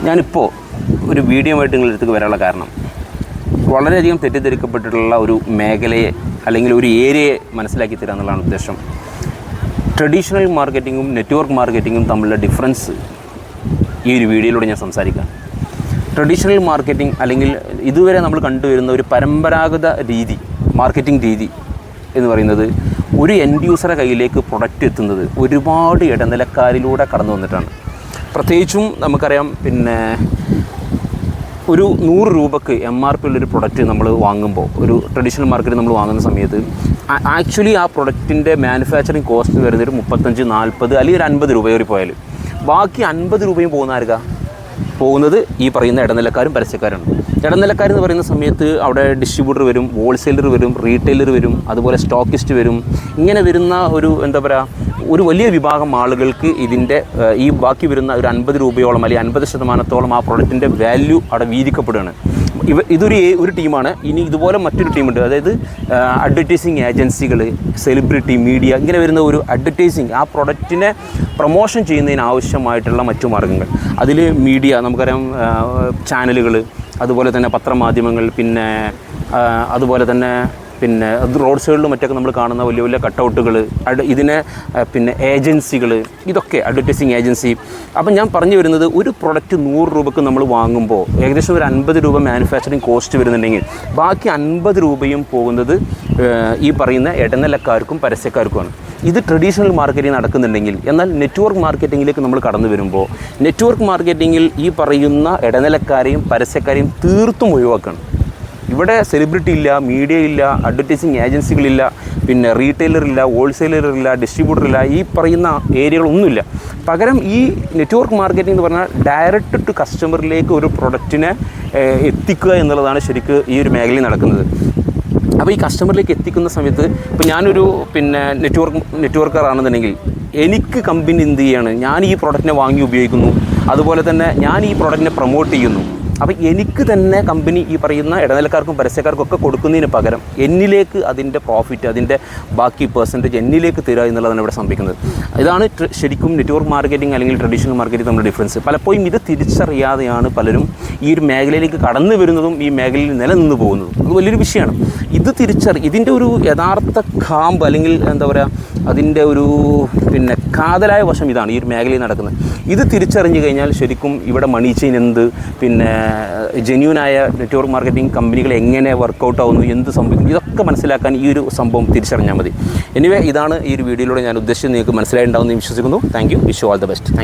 ഞാനിപ്പോൾ ഒരു വീഡിയോ ആയിട്ട് നിങ്ങളുടെ അടുത്തേക്ക് വരാനുള്ള കാരണം വളരെയധികം തെറ്റിദ്ധരിക്കപ്പെട്ടിട്ടുള്ള ഒരു മേഖലയെ അല്ലെങ്കിൽ ഒരു ഏരിയയെ മനസ്സിലാക്കി തരിക എന്നുള്ളതാണ് ഉദ്ദേശം. ട്രഡീഷണൽ മാർക്കറ്റിങ്ങും നെറ്റ്വർക്ക് മാർക്കറ്റിങ്ങും തമ്മിലുള്ള ഡിഫറൻസ് ഈ ഒരു വീഡിയോയിലൂടെ ഞാൻ സംസാരിക്കാം. ട്രഡീഷണൽ മാർക്കറ്റിംഗ് അല്ലെങ്കിൽ ഇതുവരെ നമ്മൾ കണ്ടുവരുന്ന ഒരു പരമ്പരാഗത രീതി, മാർക്കറ്റിംഗ് രീതി എന്ന് പറയുന്നത് ഒരു എൻഡ് യൂസറെ കയ്യിലേക്ക് പ്രൊഡക്റ്റ് എത്തുന്നത് ഒരുപാട് ഇടനിലക്കാരിലൂടെ കടന്നു വന്നിട്ടാണ്. പ്രത്യേകിച്ചും നമുക്കറിയാം, പിന്നെ ഒരു 100 രൂപക്ക് MRP ഉള്ളൊരു പ്രൊഡക്റ്റ് നമ്മൾ വാങ്ങുമ്പോൾ, ഒരു ട്രഡീഷണൽ മാർക്കറ്റ് നമ്മൾ വാങ്ങുന്ന സമയത്ത് ആക്ച്വലി ആ പ്രൊഡക്റ്റിൻ്റെ മാനുഫാക്ചറിങ് കോസ്റ്റ് വരുന്നൊരു 35, 40 അല്ലെങ്കിൽ ഒരു 50 രൂപ കയറി പോയാൽ ബാക്കി 50 രൂപയും പോകുന്നത് ഈ പറയുന്ന ഇടനിലക്കാരും പരസ്യക്കാരാണ്. ഇടനിലക്കാരെന്ന് പറയുന്ന സമയത്ത് അവിടെ ഡിസ്ട്രിബ്യൂട്ടർ വരും, ഹോൾസെയിലർ വരും, റീറ്റെയിലർ വരും, അതുപോലെ സ്റ്റോക്കിസ്റ്റ് വരും. ഇങ്ങനെ വരുന്ന ഒരു ഒരു വലിയ വിഭാഗം ആളുകൾക്ക് ഇതിൻ്റെ ഈ ബാക്കി വരുന്ന ഒരു 50 രൂപയോളം അല്ലെങ്കിൽ 50% ആ പ്രൊഡക്റ്റിൻ്റെ വാല്യൂ അവിടെ വീതിക്കപ്പെടുകയാണ്. ഇതൊരു ടീമാണ്. ഇനി ഇതുപോലെ മറ്റൊരു ടീമുണ്ട്, അതായത് അഡ്വർടൈസിങ് ഏജൻസികൾ, സെലിബ്രിറ്റി, മീഡിയ, ഇങ്ങനെ വരുന്ന ഒരു അഡ്വർടൈസിങ്, ആ പ്രൊഡക്റ്റിനെ പ്രൊമോഷൻ ചെയ്യുന്നതിന് ആവശ്യമായിട്ടുള്ള മറ്റു മാർഗ്ഗങ്ങൾ. അതിൽ മീഡിയ, നമുക്കറിയാം, ചാനലുകൾ, അതുപോലെ തന്നെ പത്രമാധ്യമങ്ങൾ, പിന്നെ അതുപോലെ തന്നെ റോഡ് സൈഡിലും മറ്റൊക്കെ നമ്മൾ കാണുന്ന വലിയ വലിയ കട്ടൗട്ടുകൾ, ഇതിനെ പിന്നെ ഏജൻസികൾ, ഇതൊക്കെ അഡ്വർടൈസിങ് ഏജൻസി. അപ്പം ഞാൻ പറഞ്ഞു വരുന്നത്, ഒരു പ്രൊഡക്റ്റ് 100 രൂപക്ക് നമ്മൾ വാങ്ങുമ്പോൾ ഏകദേശം ഒരു 50 രൂപ മാനുഫാക്ചറിങ് കോസ്റ്റ് വരുന്നുണ്ടെങ്കിൽ ബാക്കി 50 രൂപയും പോകുന്നത് ഈ പറയുന്ന ഇടനിലക്കാർക്കും പരസ്യക്കാർക്കുമാണ്. ഇത് ട്രഡീഷണൽ മാർക്കറ്റിംഗ് നടക്കുന്നുണ്ടെങ്കിൽ, എന്നാൽ നെറ്റ്വർക്ക് മാർക്കറ്റിങ്ങിലേക്ക് നമ്മൾ കടന്നു വരുമ്പോൾ നെറ്റ്വർക്ക് മാർക്കറ്റിങ്ങിൽ ഈ പറയുന്ന ഇടനിലക്കാരെയും പരസ്യക്കാരെയും തീർത്തും ഒഴിവാക്കണം. ഇവിടെ സെലിബ്രിറ്റി ഇല്ല, മീഡിയ ഇല്ല, അഡ്വർടൈസിങ് ഏജൻസികളില്ല, പിന്നെ റീറ്റെയിലറില്ല, ഹോൾസെയിലറില്ല, ഡിസ്ട്രിബ്യൂട്ടറില്ല, ഈ പറയുന്ന ഏരിയകളൊന്നുമില്ല. പകരം ഈ നെറ്റ്വർക്ക് മാർക്കറ്റിംഗ് എന്ന് പറഞ്ഞാൽ ഡയറക്റ്റ് ടു കസ്റ്റമറിലേക്ക് ഒരു പ്രൊഡക്റ്റിനെ എത്തിക്കുക എന്നുള്ളതാണ് ശരിക്കും ഈ ഒരു മേഖലയിൽ നടക്കുന്നത്. അപ്പോൾ ഈ കസ്റ്റമറിലേക്ക് എത്തിക്കുന്ന സമയത്ത്, ഇപ്പോൾ ഞാനൊരു നെറ്റ്വർക്കർ ആണെന്നുണ്ടെങ്കിൽ എനിക്ക് കമ്പനി എന്ത് ചെയ്യാണ്, ഞാൻ ഈ പ്രൊഡക്റ്റിനെ വാങ്ങി ഉപയോഗിക്കുന്നു, അതുപോലെ തന്നെ ഞാൻ ഈ പ്രൊഡക്റ്റിനെ പ്രൊമോട്ട് ചെയ്യുന്നു. അപ്പോൾ എനിക്ക് തന്നെ കമ്പനി ഈ പറയുന്ന ഇടനിലക്കാർക്കും പരസ്യക്കാർക്കും ഒക്കെ കൊടുക്കുന്നതിന് പകരം എന്നിലേക്ക് അതിൻ്റെ പ്രോഫിറ്റ്, അതിൻ്റെ ബാക്കി പെർസെൻറ്റേജ് എന്നിലേക്ക് തരിക എന്നുള്ളതാണ് ഇവിടെ സംഭവിക്കുന്നത്. ഇതാണ് ശരിക്കും നെറ്റ്വർക്ക് മാർക്കറ്റിംഗ് അല്ലെങ്കിൽ ട്രഡീഷണൽ മാർക്കറ്റിംഗ് തമ്മിലുള്ള ഡിഫറൻസ്. പലപ്പോഴും ഇത് തിരിച്ചറിയാതെയാണ് പലരും ഈ ഒരു മേഖലയിലേക്ക് കടന്നു വരുന്നതും ഈ മേഖലയിൽ നിലനിന്ന് പോകുന്നതും. അത് വലിയൊരു വിഷയമാണ്. ഇതിൻ്റെ ഒരു യഥാർത്ഥ കാമ്പ് അല്ലെങ്കിൽ എന്താ പറയുക, അതിൻ്റെ ഒരു കാതലായ വശം ഇതാണ് ഈ ഒരു മേഖലയിൽ നടക്കുന്നത്. ഇത് തിരിച്ചറിഞ്ഞു കഴിഞ്ഞാൽ ശരിക്കും ഇവിടെ മണി ചെയിൻ എന്ത്, പിന്നെ ജെന്യൂനായ നെറ്റ്വർക്ക് മാർക്കറ്റിംഗ് കമ്പനികൾ എങ്ങനെ വർക്കൗട്ട് ആവുന്നു, എന്ത് സംഭവിക്കുന്നു, ഇതൊക്കെ മനസ്സിലാക്കാൻ ഈ ഒരു സംഭവം തിരിച്ചറിഞ്ഞാൽ മതി. എനിവേ, ഇതാണ് ഈ ഒരു വീഡിയോയിലൂടെ ഞാൻ ഉദ്ദേശിച്ചത്. നിങ്ങൾക്ക് മനസ്സിലായിട്ടുണ്ടാവുമെന്ന് വിശ്വസിക്കുന്നു. Thank you. Wish you all the best. Thank you.